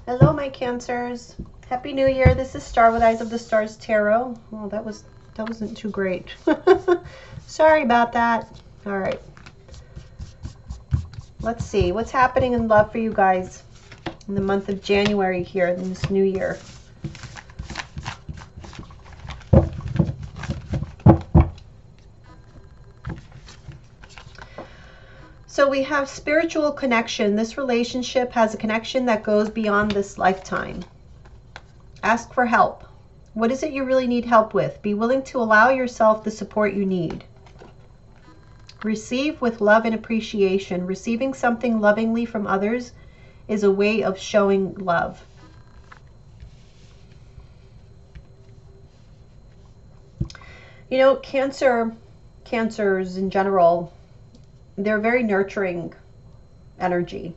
Hello, my Cancers. Happy New Year. This is Star with Eyes of the Stars Tarot. Well, that wasn't too great. Sorry about that. All right. Let's see what's happening in love for you guys in the month of January here in this new year. So we have spiritual connection. This relationship has a connection that goes beyond this lifetime. Ask for help. What is it you really need help with? Be willing to allow yourself the support you need. Receive with love and appreciation. Receiving something lovingly from others is a way of showing love. You know, cancers in general, they're very nurturing energy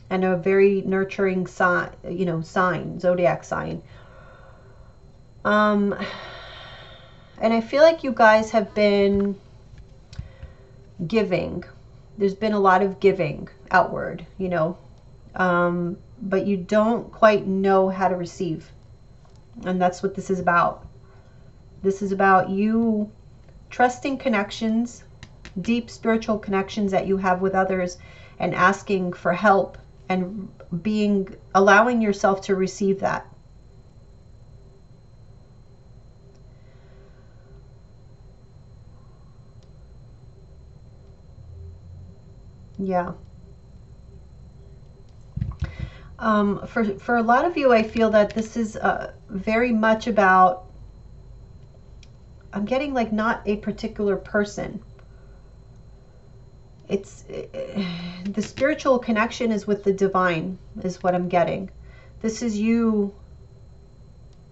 and a very nurturing sign, zodiac sign. And I feel like you guys have been giving. There's been a lot of giving outward, but you don't quite know how to receive. And that's what this is about. This is about you trusting connections, deep spiritual connections that you have with others, and asking for help and allowing yourself to receive that. Yeah. For a lot of you, I feel that this is very much about, I'm getting like not a particular person. It's the spiritual connection is with the divine, is what I'm getting. This is you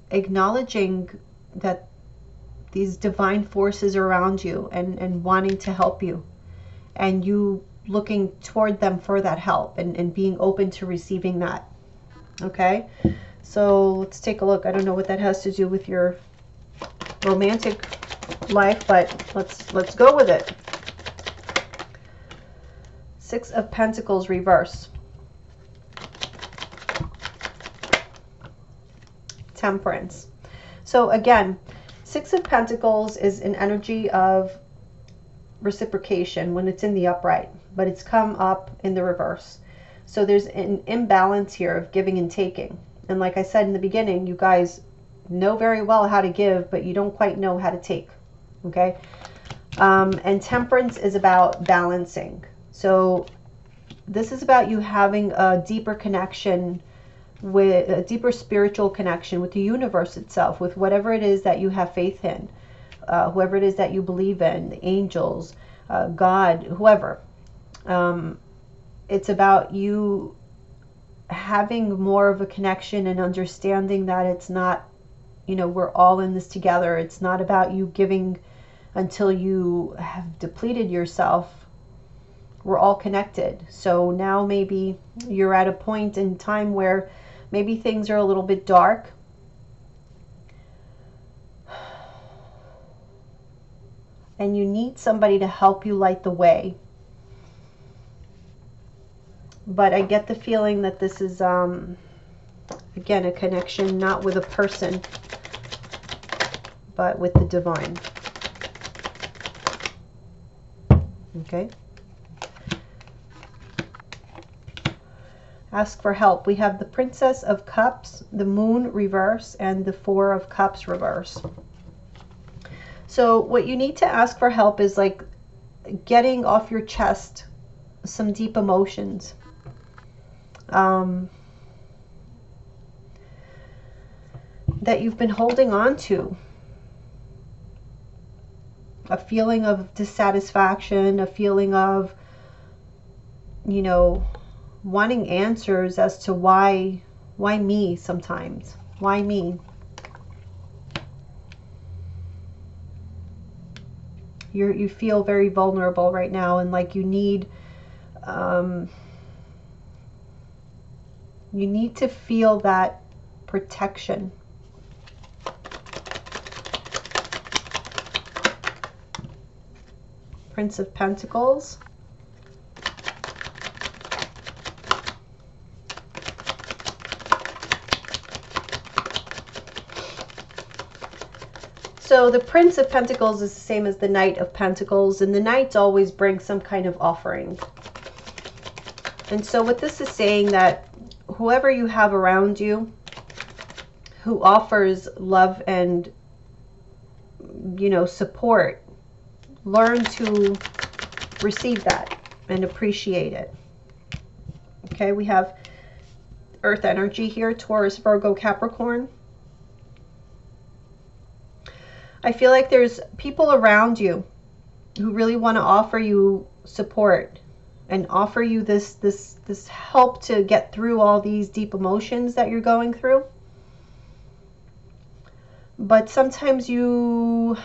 acknowledging that these divine forces are around you and wanting to help you, and you looking toward them for that help and being open to receiving that. Okay, so let's take a look. I don't know what that has to do with your romantic life, but let's go with it. Six of Pentacles reverse. Temperance. So again, Six of Pentacles is an energy of reciprocation when it's in the upright, but it's come up in the reverse. So there's an imbalance here of giving and taking. And like I said in the beginning, you guys know very well how to give, but you don't quite know how to take. Okay? And Temperance is about balancing. So this is about you having a deeper connection, with a deeper spiritual connection with the universe itself, with whatever it is that you have faith in, whoever it is that you believe in, the angels, God, whoever. It's about you having more of a connection and understanding that it's not, we're all in this together. It's not about you giving until you have depleted yourself. We're all connected. So now maybe you're at a point in time where maybe things are a little bit dark. And you need somebody to help you light the way. But I get the feeling that this is, again, a connection not with a person, but with the divine. Okay? Ask for help. We have the Princess of Cups, the Moon reverse, and the Four of Cups reverse. So what you need to ask for help is like getting off your chest some deep emotions. That you've been holding on to. A feeling of dissatisfaction, a feeling of, wanting answers as to why me sometimes. Why me? You feel very vulnerable right now, and like you need to feel that protection. Prince of Pentacles. So the Prince of Pentacles is the same as the Knight of Pentacles, and the Knights always bring some kind of offering. And so what this is saying, that whoever you have around you who offers love and, you know, support, learn to receive that and appreciate it. Okay, we have Earth energy here, Taurus, Virgo, Capricorn. I feel like there's people around you who really want to offer you support and offer you this help to get through all these deep emotions that you're going through. But sometimes you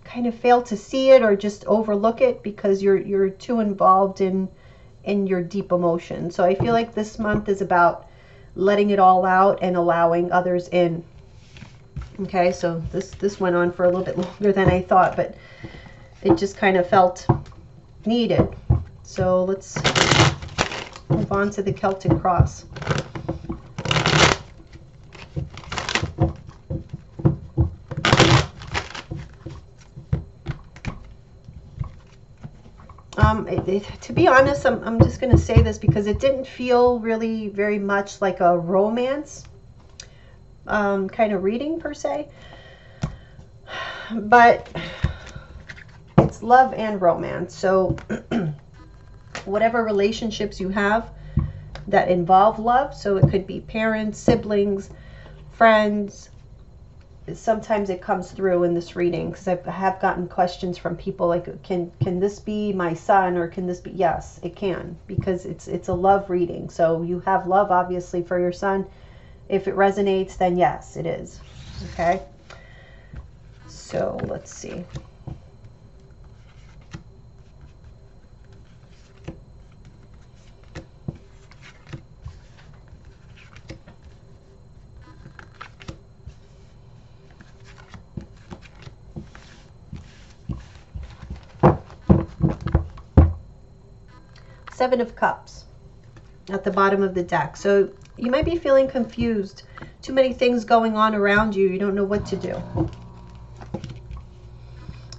kind of fail to see it or just overlook it because you're too involved in your deep emotions. So I feel like this month is about letting it all out and allowing others in. Okay, so this went on for a little bit longer than I thought, but it just kind of felt needed. So let's move on to the Celtic Cross. To be honest, I'm just going to say this because it didn't feel really very much like a romance kind of reading per se. But it's love and romance. So whatever relationships you have that involve love, so it could be parents, siblings, friends, sometimes it comes through in this reading, because I have gotten questions from people like, can this be my son, or can this be? Yes, it can, because it's a love reading. So you have love obviously for your son. If it resonates, then yes, it is. Okay, so let's see. Seven of Cups at the bottom of the deck. So you might be feeling confused. Too many things going on around you. You don't know what to do.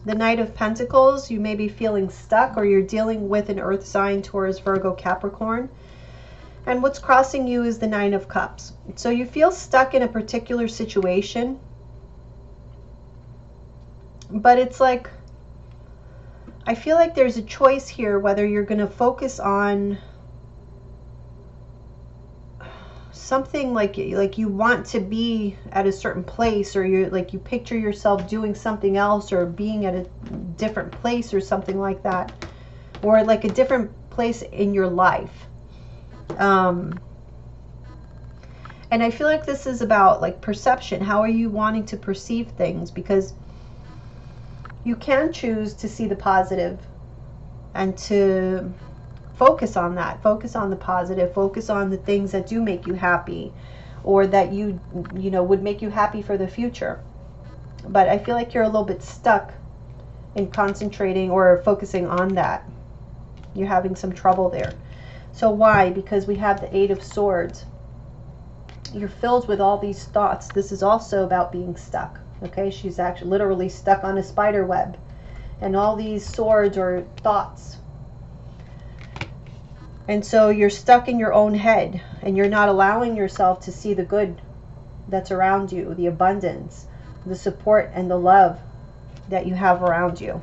The Knight of Pentacles, you may be feeling stuck, or you're dealing with an earth sign, Taurus, Virgo, Capricorn. And what's crossing you is the Nine of Cups. So you feel stuck in a particular situation. But it's like, I feel like there's a choice here whether you're going to focus on something like you want to be at a certain place, or you picture yourself doing something else, or being at a different place or something like that, or like a different place in your life. And I feel like this is about like perception. How are you wanting to perceive things? Because you can choose to see the positive and to focus on that. Focus on the positive. Focus on the things that do make you happy, or that you know would make you happy for the future. But I feel like you're a little bit stuck in concentrating or focusing on that. You're having some trouble there. So why? Because we have the Eight of Swords. You're filled with all these thoughts. This is also about being stuck. Okay, she's actually literally stuck on a spider web, and all these swords are thoughts. And so you're stuck in your own head, and you're not allowing yourself to see the good that's around you, the abundance, the support, and the love that you have around you.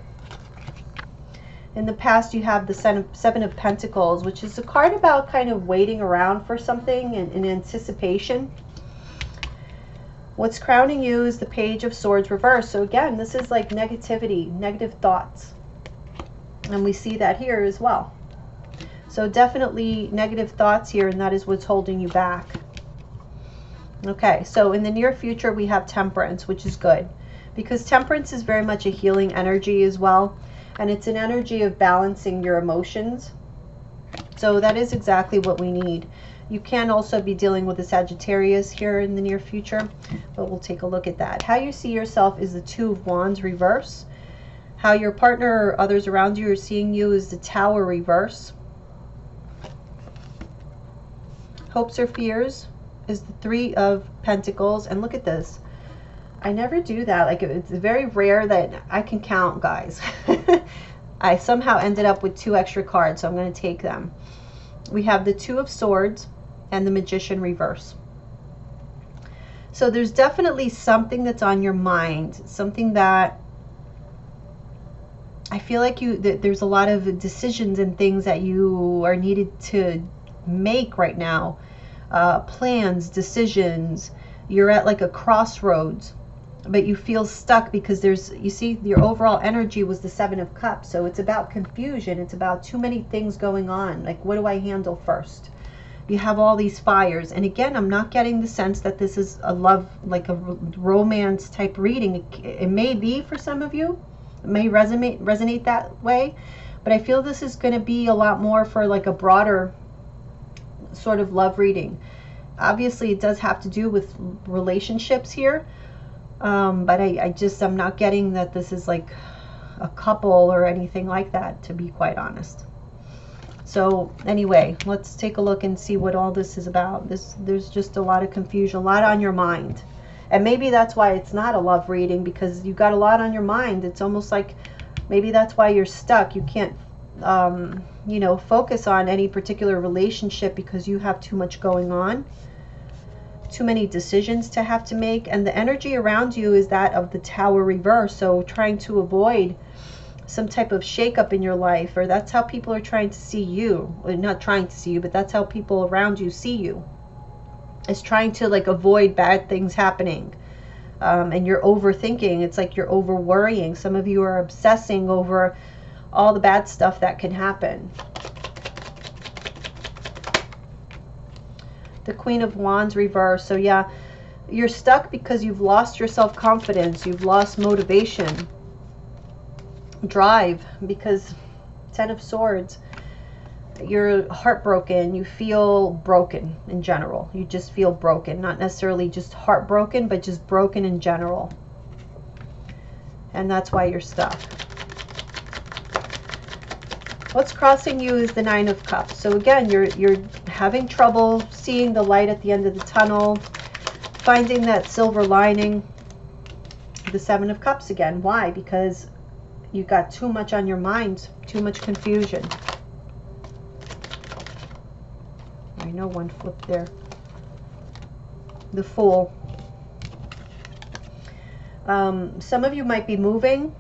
In the past, you have the Seven of Pentacles, which is a card about kind of waiting around for something in anticipation. What's crowning you is the Page of Swords reversed. So again, this is like negativity, negative thoughts. And we see that here as well. So definitely negative thoughts here, and that is what's holding you back. Okay, so in the near future, we have Temperance, which is good, because Temperance is very much a healing energy as well. And it's an energy of balancing your emotions. So that is exactly what we need. You can also be dealing with a Sagittarius here in the near future, but we'll take a look at that. How you see yourself is the Two of Wands reverse. How your partner or others around you are seeing you is the Tower reverse. Hopes or fears is the Three of Pentacles. And look at this. I never do that. Like, it's very rare that I can count, guys. I somehow ended up with 2 extra cards, so I'm going to take them. We have the Two of Swords and the Magician reverse. So there's definitely something that's on your mind, something that I feel like there's a lot of decisions and things that you are needed to make right now. Plans, decisions. You're at like a crossroads, but you feel stuck because you see, your overall energy was the Seven of Cups. So it's about confusion. It's about too many things going on. Like, what do I handle first? You have all these fires. And again, I'm not getting the sense that this is a love, like a romance type reading. It may be for some of you. It may resonate that way. But I feel this is going to be a lot more for like a broader sort of love reading. Obviously, it does have to do with relationships here. But I'm not getting that this is like a couple or anything like that, to be quite honest. So anyway, let's take a look and see what all this is about. There's just a lot of confusion, a lot on your mind. And maybe that's why it's not a love reading, because you got a lot on your mind. It's almost like maybe that's why you're stuck. You can't, you know, focus on any particular relationship because you have too much going on. Too many decisions to have to make. And the energy around you is that of the Tower reverse. So trying to avoid some type of shakeup in your life, or that's how people are trying to see you. Or not trying to see you, but that's how people around you see you. Is trying to like avoid bad things happening. And you're overthinking. It's like you're over worrying. Some of you are obsessing over all the bad stuff that can happen. The Queen of Wands reverse. So yeah, you're stuck because you've lost your self-confidence. You've lost motivation, drive, because Ten of Swords, you're heartbroken. You feel broken in general. You just feel broken. Not necessarily just heartbroken, but just broken in general. And that's why you're stuck. What's crossing you is the Nine of Cups. So again, you're having trouble seeing the light at the end of the tunnel, finding that silver lining. The Seven of Cups again. Why? Because you got too much on your mind, too much confusion. I know one flipped there. The Fool. Some of you might be moving.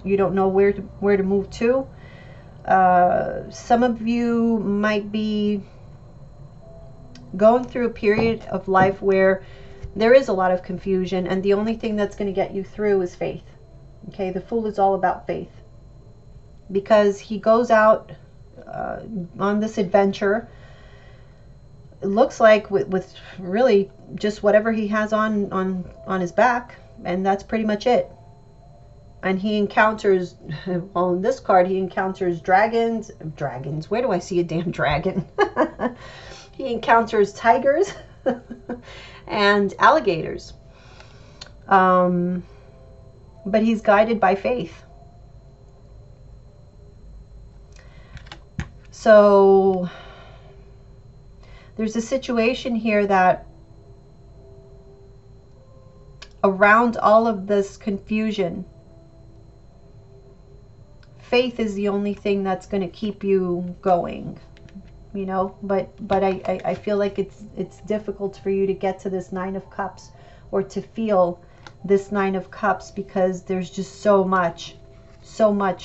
You don't know where to move to. Some of you might be going through a period of life where there is a lot of confusion, and the only thing that's going to get you through is faith. Okay, the Fool is all about faith, because he goes out on this adventure. It looks like with really just whatever he has on his back, and that's pretty much it. And he encounters, well, in this card, he encounters dragons. Where do I see a damn dragon? He encounters tigers and alligators. But he's guided by faith. So there's a situation here that around all of this confusion, faith is the only thing that's going to keep you going, you know. But I feel like it's difficult for you to get to this Nine of Cups, or to feel this Nine of Cups, because there's just so much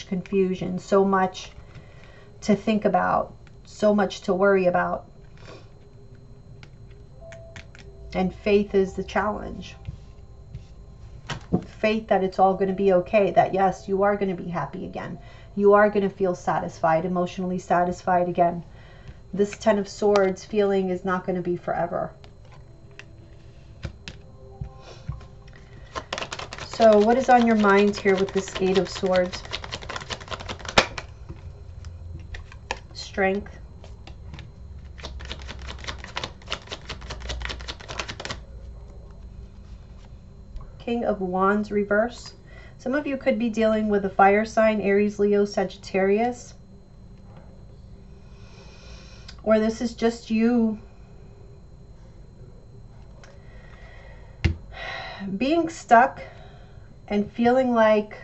confusion, so much to think about, so much to worry about. And faith is the challenge. Faith that it's all going to be okay, that yes, you are going to be happy again. You are going to feel satisfied, emotionally satisfied again. This Ten of Swords feeling is not going to be forever. So what is on your mind here with this Eight of Swords? Strength. King of Wands reverse. Some of you could be dealing with a fire sign, Aries, Leo, Sagittarius. Or this is just you being stuck and feeling like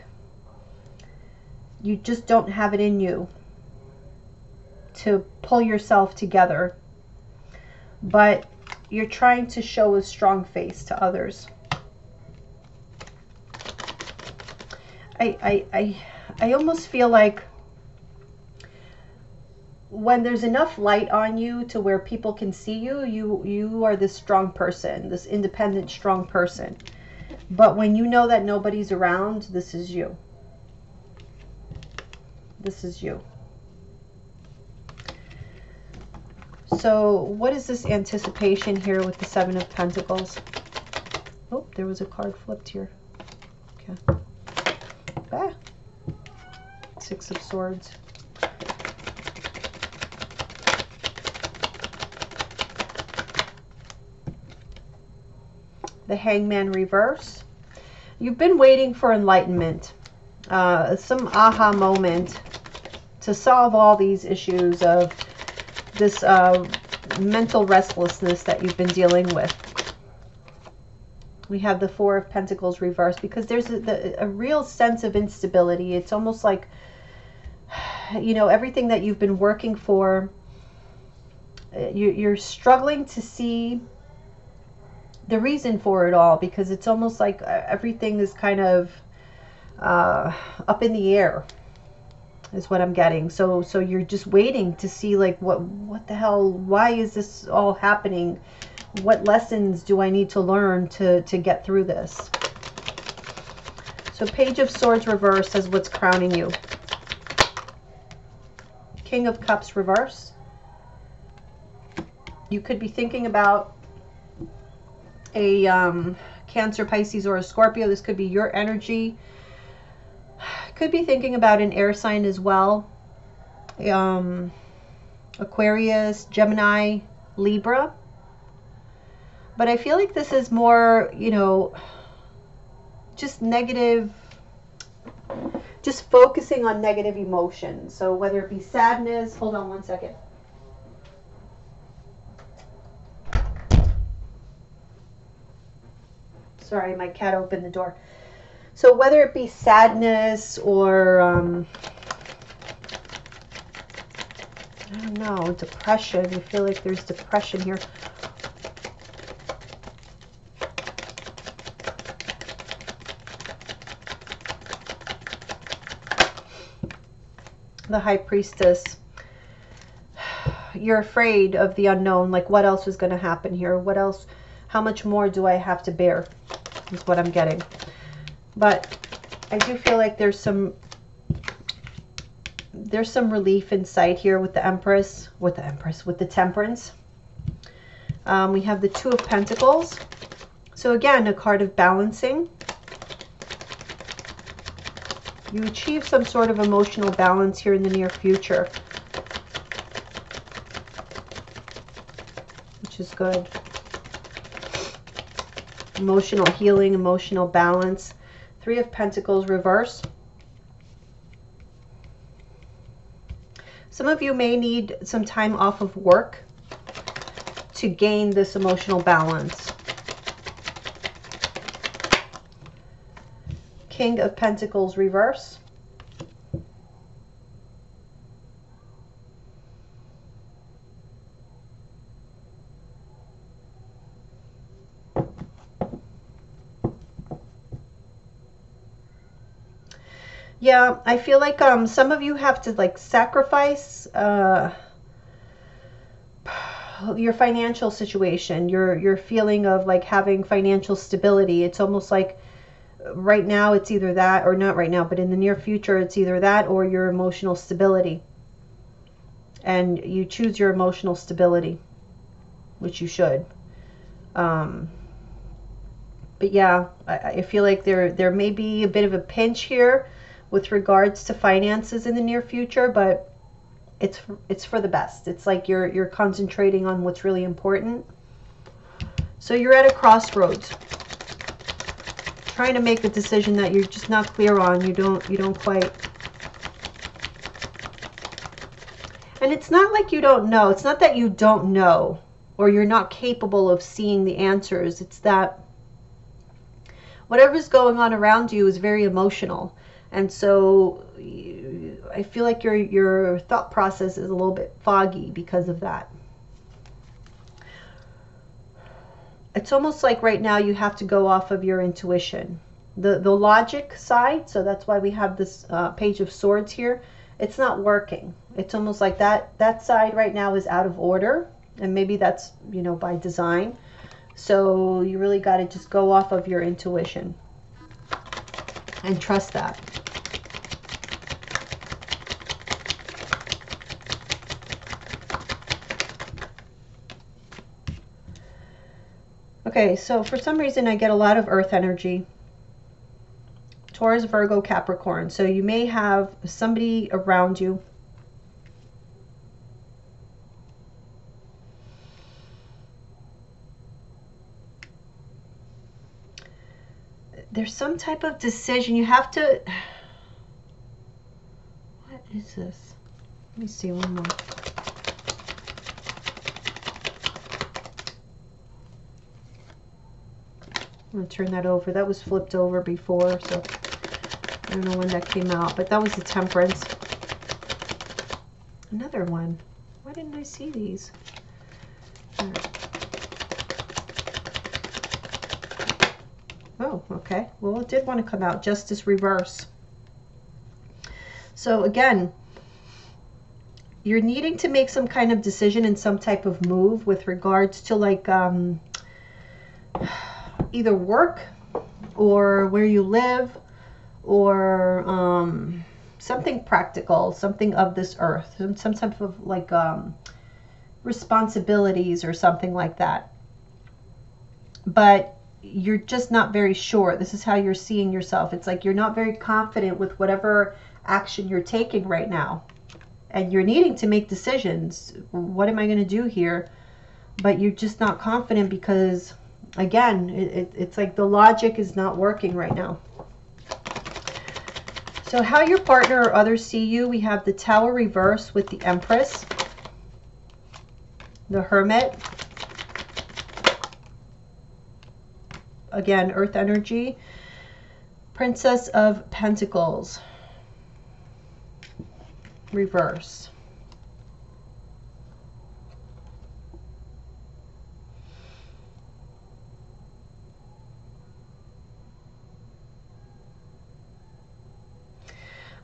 you just don't have it in you to pull yourself together, but you're trying to show a strong face to others. I almost feel like when there's enough light on you to where people can see you, you are this strong person, this independent, strong person. But when you know that nobody's around, this is you. This is you. So what is this anticipation here with the Seven of Pentacles? Oh, there was a card flipped here. Okay. Ah. Six of Swords. The Hangman reverse. You've been waiting for enlightenment, some aha moment to solve all these issues of this mental restlessness that you've been dealing with. We have the Four of Pentacles reversed because there's a real sense of instability. It's almost like, you know, everything that you've been working for, you're struggling to see the reason for it all, because it's almost like everything is kind of up in the air, is what I'm getting. So you're just waiting to see, like, what the hell, why is this all happening? What lessons do I need to learn to get through this? So Page of Swords reverse says what's crowning you. King of Cups reverse. You could be thinking about a Cancer, Pisces, or a Scorpio. This could be your energy. Could be thinking about an air sign as well. Aquarius, Gemini, Libra. But I feel like this is more, you know, just negative, just focusing on negative emotions. So whether it be sadness, hold on one second. Sorry, my cat opened the door. So whether it be sadness or, I don't know, depression. I feel like there's depression here. The High Priestess. You're afraid of the unknown. Like, what else is going to happen here? What else? How much more do I have to bear? Is what I'm getting. But I do feel like there's some relief in sight here with the Empress, with the Temperance. We have the Two of Pentacles. So again, a card of balancing. You achieve some sort of emotional balance here in the near future, which is good. Emotional healing, emotional balance. Three of Pentacles reverse. Some of you may need some time off of work to gain this emotional balance. King of Pentacles reverse. Yeah, I feel like some of you have to, like, sacrifice your financial situation, your feeling of, like, having financial stability. It's almost like right now it's either that, or not right now, but in the near future it's either that or your emotional stability. And you choose your emotional stability, which you should. But yeah, I feel like there may be a bit of a pinch here with regards to finances in the near future, but it's for the best. It's like you're concentrating on what's really important. So you're at a crossroads, trying to make a decision that you're just not clear on. You don't quite. And it's not like you don't know. It's not that you don't know or you're not capable of seeing the answers. It's that whatever's going on around you is very emotional. And so I feel like your thought process is a little bit foggy because of that. It's almost like right now you have to go off of your intuition. The logic side, so that's why we have this Page of Swords here, it's not working. It's almost like that side right now is out of order, and maybe that's, you know, by design. So you really got to just go off of your intuition and trust that. Okay, so for some reason I get a lot of earth energy. Taurus, Virgo, Capricorn. So you may have somebody around you there's some type of decision you have to. What is this? Let me see one more. I'm going to turn that over. That was flipped over before, so I don't know when that came out, but that was the Temperance. Another one. Why didn't I see these? Oh, okay. Well, it did want to come out. Justice reverse. So again, you're needing to make some kind of decision and some type of move with regards to like either work or where you live, or something practical, something of this earth, some type of like responsibilities or something like that. But you're just not very sure. This is how you're seeing yourself. It's like you're not very confident with whatever action you're taking right now. And you're needing to make decisions. What am I going to do here? But you're just not confident because, again, it's like the logic is not working right now. So how your partner or others see you, we have the Tower reverse with the Empress, the Hermit, again, earth energy, Princess of Pentacles, reverse.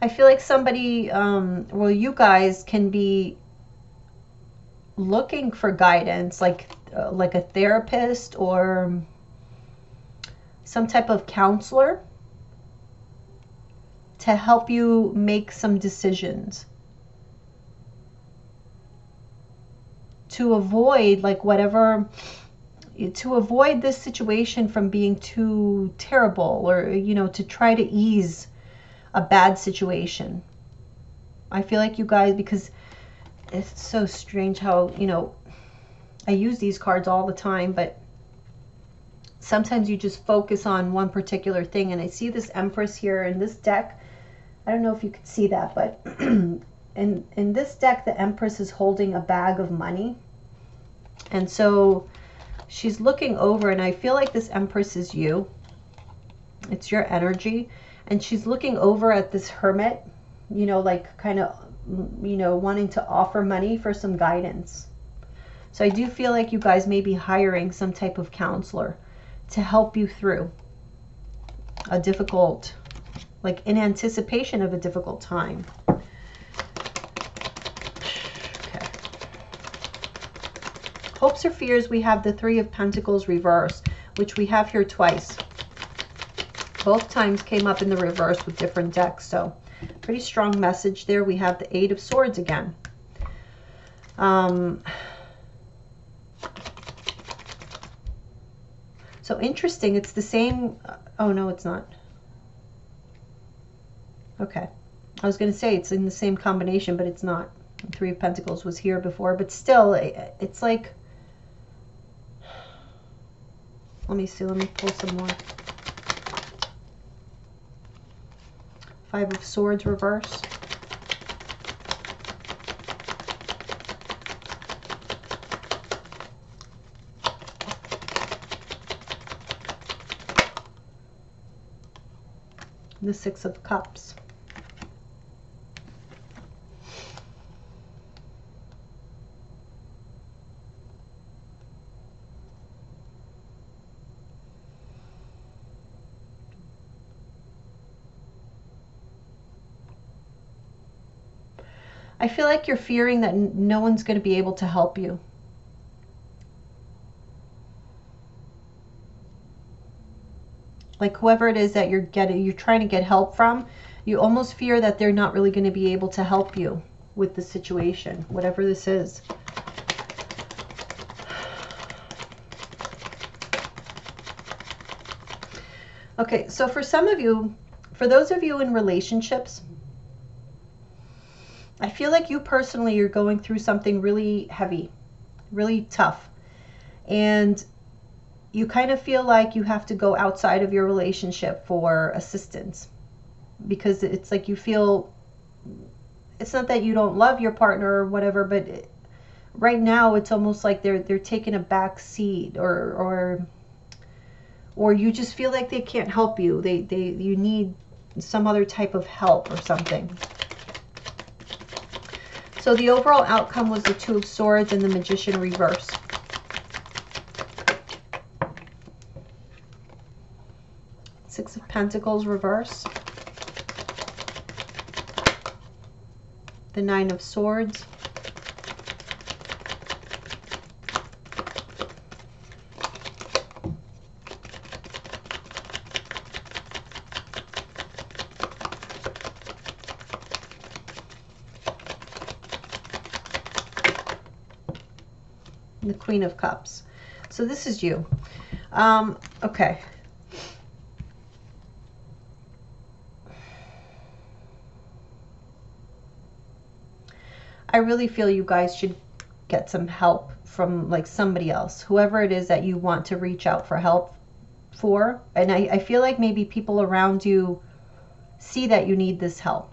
I feel like somebody, well, you guys can be looking for guidance, like a therapist or some type of counselor to help you make some decisions, to avoid like whatever, to avoid this situation from being too terrible, or, you know, to try to ease a bad situation. I feel like you guys, because it's so strange how, you know, I use these cards all the time, but sometimes you just focus on one particular thing. And I see this Empress here in this deck. I don't know if you could see that, but in this deck, the Empress is holding a bag of money. And so she's looking over, and I feel like this Empress is you. It's your energy. And she's looking over at this Hermit, you know, like kind of, you know, wanting to offer money for some guidance. So I do feel like you guys may be hiring some type of counselor to help you through a difficult, like in anticipation of a difficult time. Okay. Hopes or fears, we have the Three of Pentacles reverse, which we have here twice. Both times came up in the reverse with different decks, so pretty strong message there. We have the Eight of Swords again. So interesting, it's the same. Oh no, it's not. Okay, I was going to say it's in the same combination, but it's not. Three of Pentacles was here before, but still, it's like, let me see, let me pull some more. Five of Swords reverse. the Six of Cups. I feel like you're fearing that no one's going to be able to help you. Like whoever it is that you're trying to get help from, you almost fear that they're not really going to be able to help you with the situation, whatever this is. Okay, so for some of you, for those of you in relationships, I feel like you personally, you're going through something really heavy, really tough. And you kind of feel like you have to go outside of your relationship for assistance. Because it's like you feel, it's not that you don't love your partner or whatever, but right now it's almost like they're taking a back seat, or you just feel like they can't help you. You need some other type of help or something. So the overall outcome was the Two of Swords and the Magician reverse. Six of Pentacles reverse. The Nine of Swords. The Queen of Cups. So this is you. Okay. I really feel you guys should get some help from like somebody else, whoever it is that you want to reach out for help for. And I feel like maybe people around you see that you need this help.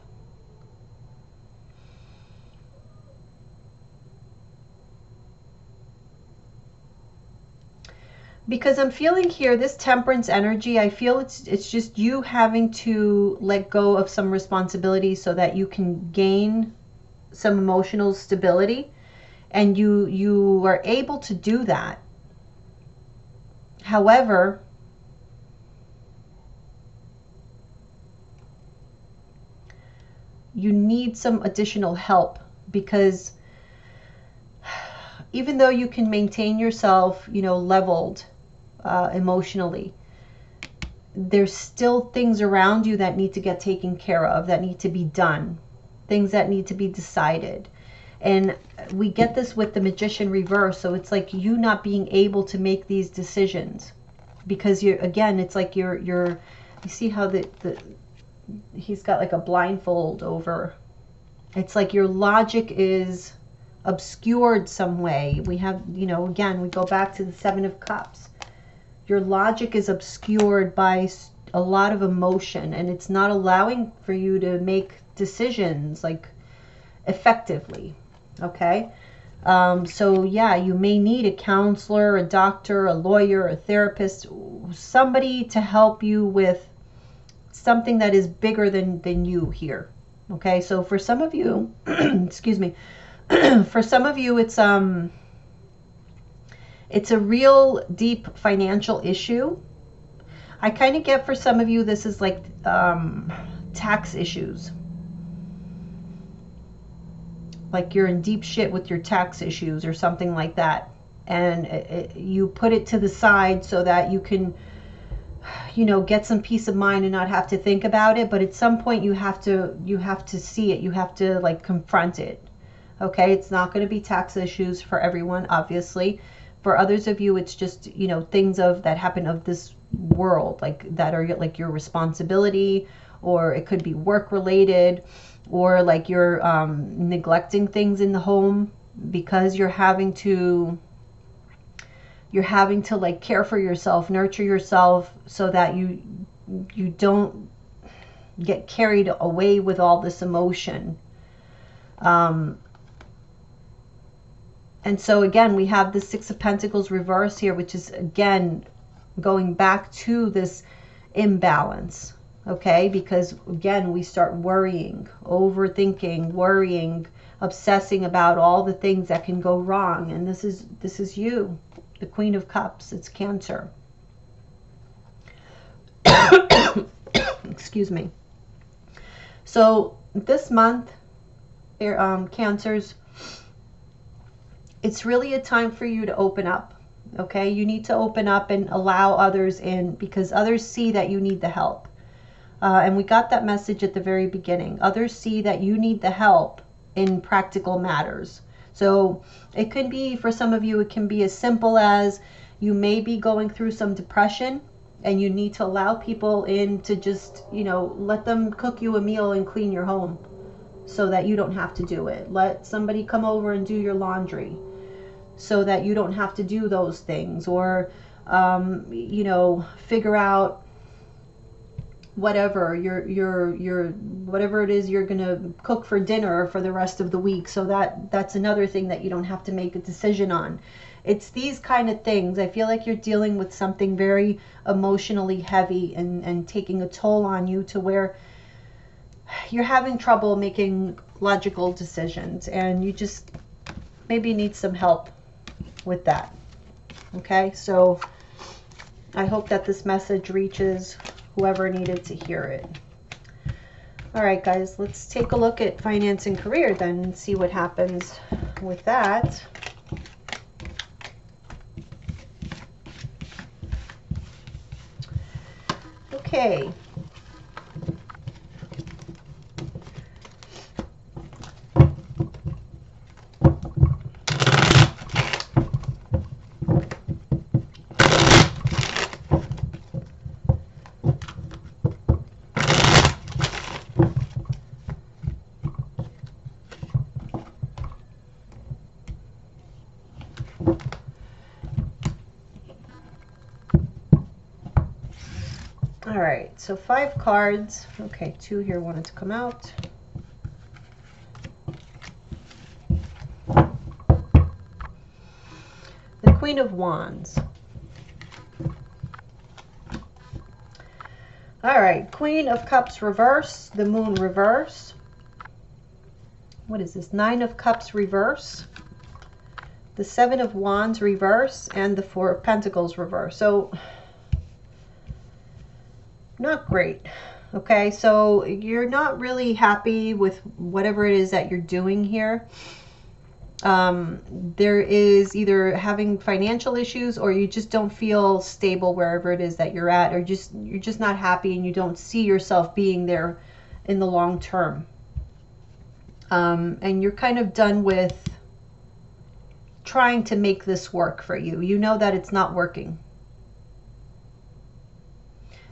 Because I'm feeling here, this Temperance energy, I feel it's just you having to let go of some responsibility so that you can gain some emotional stability. And you are able to do that. However, you need some additional help, because even though you can maintain yourself, leveled emotionally, there's still things around you that need to get taken care of, that need to be done, things that need to be decided. And we get this with the Magician reverse, so it's like you not being able to make these decisions, because it's like you see how he's got like a blindfold over. It's like your logic is obscured some way. We have, again, we go back to the Seven of Cups. Your logic is obscured by a lot of emotion, and it's not allowing for you to make decisions like effectively. Okay. So yeah, you may need a counselor, a doctor, a lawyer, a therapist, somebody to help you with something that is bigger than you here. Okay. So for some of you, excuse me, for some of you, it's a real deep financial issue. I kind of get for some of you, this is like tax issues. Like you're in deep shit with your tax issues or something like that. And you put it to the side so that you can, get some peace of mind and not have to think about it. But at some point you have to see it. You have to like confront it. Okay. It's not going to be tax issues for everyone, obviously. For others of you, it's just, things that happen of this world, like that are like your responsibility, or it could be work related, or like you're neglecting things in the home because you're having to like care for yourself, nurture yourself, so that you don't get carried away with all this emotion. And so again, we have the Six of Pentacles reverse here, which is again going back to this imbalance. Okay, because again, we start worrying, overthinking, worrying, obsessing about all the things that can go wrong. And this is you, the Queen of Cups. It's Cancer. Excuse me. So this month, Cancers, it's really a time for you to open up. Okay, you need to open up and allow others in, because others see that you need the help. And we got that message at the very beginning. Others see that you need the help in practical matters. So it could be, for some of you, it can be as simple as you may be going through some depression and you need to allow people in to just, let them cook you a meal and clean your home so that you don't have to do it. Let somebody come over and do your laundry so that you don't have to do those things. Or, figure out whatever your whatever it is you're gonna cook for dinner for the rest of the week, so that's another thing that you don't have to make a decision on. It's these kind of things. I feel like you're dealing with something very emotionally heavy and taking a toll on you, to where you're having trouble making logical decisions, and you just maybe need some help with that. Okay, so I hope that this message reaches whoever needed to hear it. All right, guys, let's take a look at finance and career then and see what happens with that. Okay. All right, so 5 cards. Okay, 2 here wanted to come out. The Queen of Wands. All right, Queen of Cups reverse, the Moon reverse. What is this? 9 of Cups reverse, the 7 of Wands reverse, and the 4 of Pentacles reverse. So not great. Okay, so you're not really happy with whatever it is that you're doing here. There is either having financial issues, or you just don't feel stable wherever it is that you're at, or you're just not happy and you don't see yourself being there in the long term. And you're kind of done with trying to make this work for you. You know that it's not working.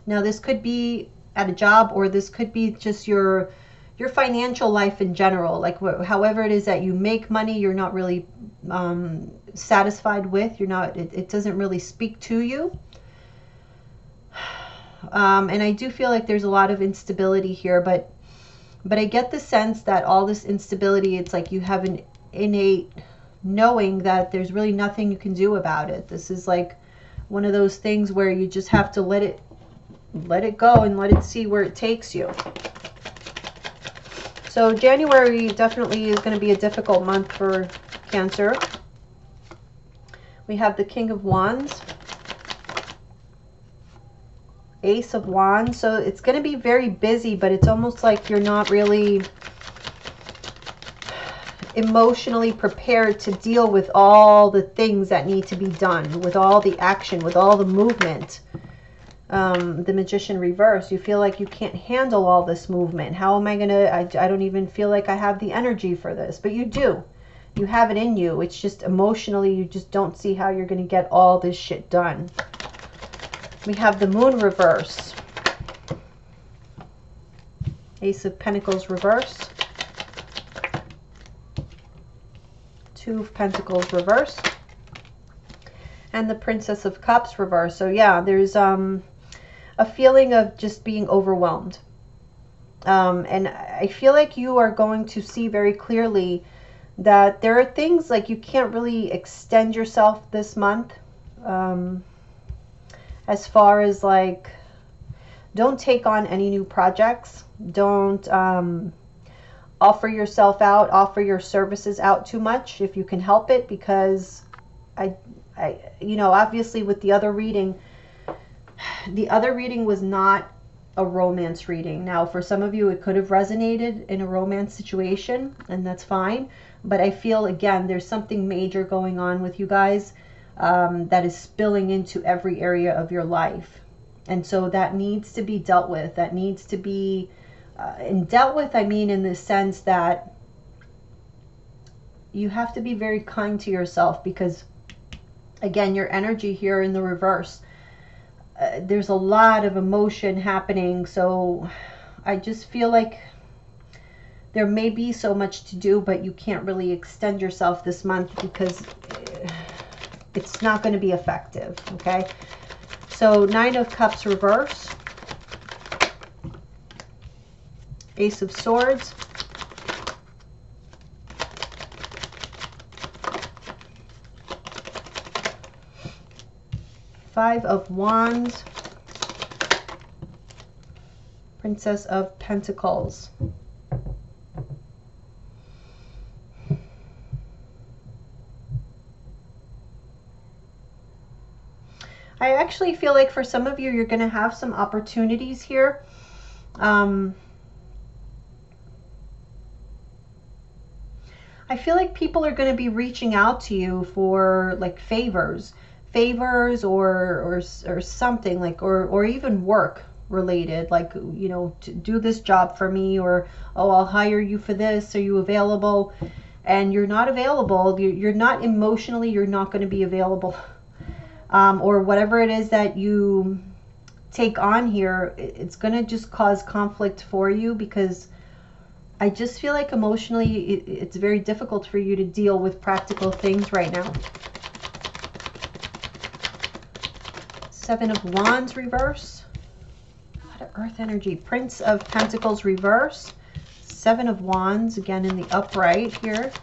Now, this could be at a job, or this could be just your financial life in general. Like however it is that you make money, you're not really satisfied with. You're not. It doesn't really speak to you. And I do feel like there's a lot of instability here, but I get the sense that all this instability, it's like you have an innate knowing that there's really nothing you can do about it. This is like one of those things where you just have to let it go and let it see where it takes you. So January definitely is going to be a difficult month for Cancer. We have the King of Wands, Ace of Wands. So it's going to be very busy, but it's almost like you're not really emotionally prepared to deal with all the things that need to be done, with all the action, with all the movement. The Magician reverse, you feel like you can't handle all this movement. How am I gonna, I don't even feel like I have the energy for this. But you do. You have it in you. It's just emotionally, you just don't see how you're gonna get all this shit done. We have the Moon reverse, Ace of Pentacles reverse, 2 of Pentacles reverse, and the Princess of Cups reverse. So yeah, there's a feeling of just being overwhelmed. And I feel like you are going to see very clearly that there are things like you can't really extend yourself this month. As far as like Don't take on any new projects. Don't offer yourself out, offer your services out too much if you can help it, because I you know, obviously with the other reading was not a romance reading. Now, for some of you, it could have resonated in a romance situation, and that's fine. But I feel, again, there's something major going on with you guys that is spilling into every area of your life. And so that needs to be dealt with. That needs to be, and dealt with, I mean, in the sense that you have to be very kind to yourself, because, again, your energy here in the reverse, there's a lot of emotion happening. So I just feel like there may be so much to do, but you can't really extend yourself this month because it's not going to be effective. Okay. So 9 of Cups reverse, Ace of Swords, Five of Wands, Princess of Pentacles. I actually feel like for some of you, you're going to have some opportunities here. I feel like people are going to be reaching out to you for like favors or something, like, or even work related, like, you know, to do this job for me, or, oh, I'll hire you for this. Are you available? And you're not available. You're not emotionally, you're not going to be available. Or whatever it is that you take on here, it's going to just cause conflict for you, because I just feel like emotionally it's very difficult for you to deal with practical things right now. Seven of Wands reverse. A lot of earth energy. Prince of Pentacles reverse. Seven of Wands again in the upright here.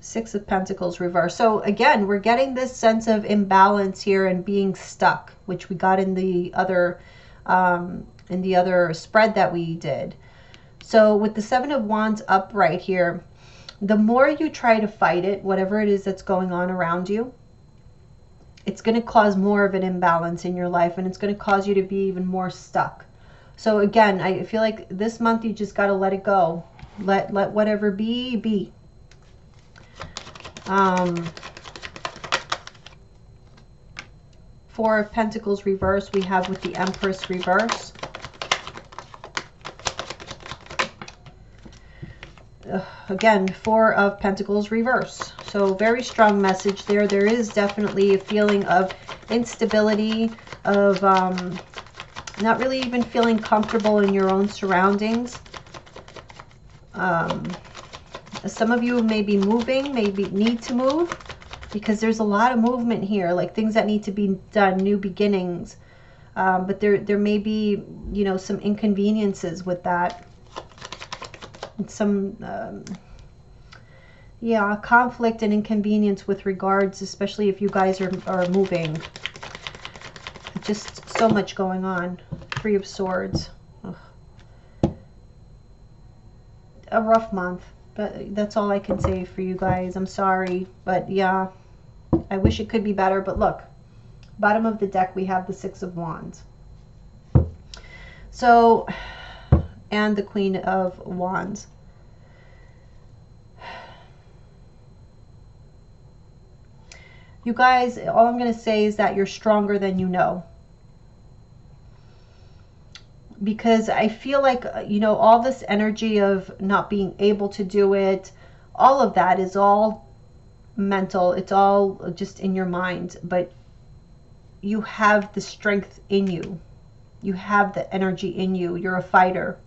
Six of Pentacles reverse. So again, we're getting this sense of imbalance here and being stuck, which we got in the other spread that we did. So with the Seven of Wands upright here, the more you try to fight it, whatever it is that's going on around you, it's going to cause more of an imbalance in your life, and it's going to cause you to be even more stuck. So again, I feel like this month you just got to let it go. Let whatever be, be. Four of Pentacles reverse we have with the Empress reverse. Again, Four of Pentacles reverse. So very strong message there. There is definitely a feeling of instability, of not really even feeling comfortable in your own surroundings. Some of you may be moving, maybe need to move, because there's a lot of movement here, like things that need to be done, new beginnings. But there may be, you know, some inconveniences with that. Some yeah, conflict and inconvenience with regards, especially if you guys are moving. Just so much going on. Three of Swords. Ugh. A rough month, but that's all I can say for you guys. I'm sorry, but yeah, I wish it could be better. But look, bottom of the deck we have the Six of Wands. So, and the Queen of Wands. You guys, all I'm going to say is that you're stronger than you know. Because I feel like, you know, all this energy of not being able to do it, all of that is all mental. It's all just in your mind. But you have the strength in you. You have the energy in you. You're a fighter.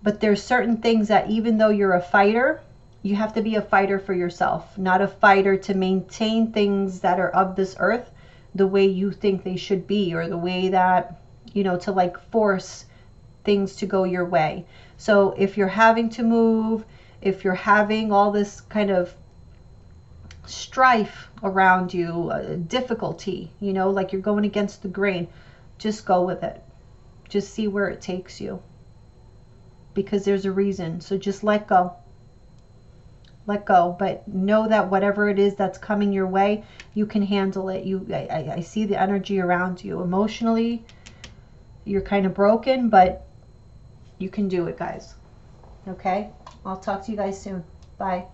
But there's certain things that even though you're a fighter, you have to be a fighter for yourself, not a fighter to maintain things that are of this earth the way you think they should be, or the way that, you know, to like force things to go your way. So if you're having to move, if you're having all this kind of strife around you, difficulty, you know, like you're going against the grain, just go with it. Just see where it takes you, because there's a reason. So just let go. Let go, but know that whatever it is that's coming your way, you can handle it. I see the energy around you. Emotionally, you're kind of broken, but you can do it, guys. Okay? I'll talk to you guys soon. Bye.